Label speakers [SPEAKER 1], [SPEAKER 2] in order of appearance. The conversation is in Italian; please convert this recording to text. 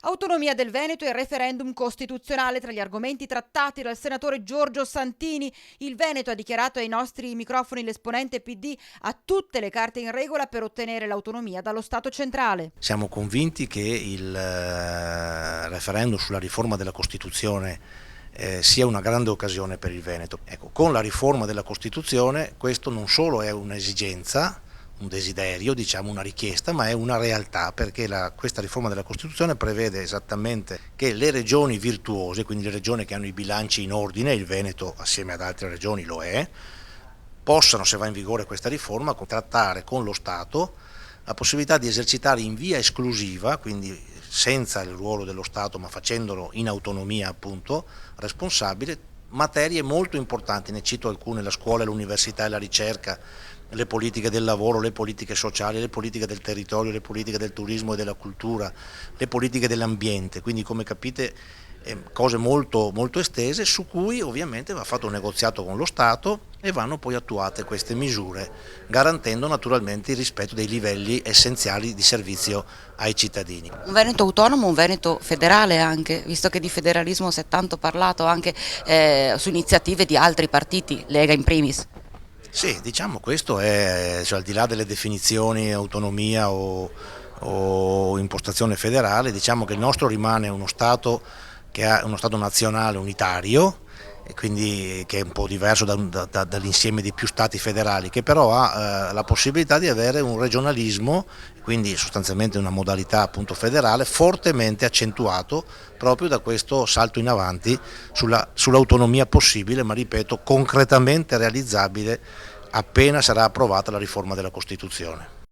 [SPEAKER 1] Autonomia del Veneto e referendum costituzionale tra gli argomenti trattati dal senatore Giorgio Santini. Il Veneto, ha dichiarato ai nostri microfoni l'esponente PD, ha tutte le carte in regola per ottenere l'autonomia dallo Stato centrale.
[SPEAKER 2] Siamo convinti che il referendum sulla riforma della Costituzione sia una grande occasione per il Veneto. Ecco, con la riforma della Costituzione questo non solo è un'esigenza, un desiderio, diciamo una richiesta, ma è una realtà, perché questa riforma della Costituzione prevede esattamente che le regioni virtuose, quindi le regioni che hanno i bilanci in ordine, il Veneto assieme ad altre regioni lo è, possano, se va in vigore questa riforma, contrattare con lo Stato la possibilità di esercitare in via esclusiva, quindi senza il ruolo dello Stato ma facendolo in autonomia appunto responsabile, materie molto importanti, ne cito alcune: la scuola, l'università e la ricerca, le politiche del lavoro, le politiche sociali, le politiche del territorio, le politiche del turismo e della cultura, le politiche dell'ambiente, quindi come capite cose molto, molto estese, su cui ovviamente va fatto un negoziato con lo Stato e vanno poi attuate queste misure, garantendo naturalmente il rispetto dei livelli essenziali di servizio ai cittadini.
[SPEAKER 3] Un Veneto autonomo, un Veneto federale anche, visto che di federalismo si è tanto parlato anche su iniziative di altri partiti, Lega in primis.
[SPEAKER 2] Sì, diciamo questo è, cioè, al di là delle definizioni autonomia o impostazione federale, diciamo che il nostro rimane uno Stato che ha uno Stato nazionale unitario, e quindi che è un po' diverso dall'insieme di più Stati federali, che però ha la possibilità di avere un regionalismo, quindi sostanzialmente una modalità appunto federale, fortemente accentuato proprio da questo salto in avanti sull'autonomia possibile, ma ripeto, concretamente realizzabile appena sarà approvata la riforma della Costituzione.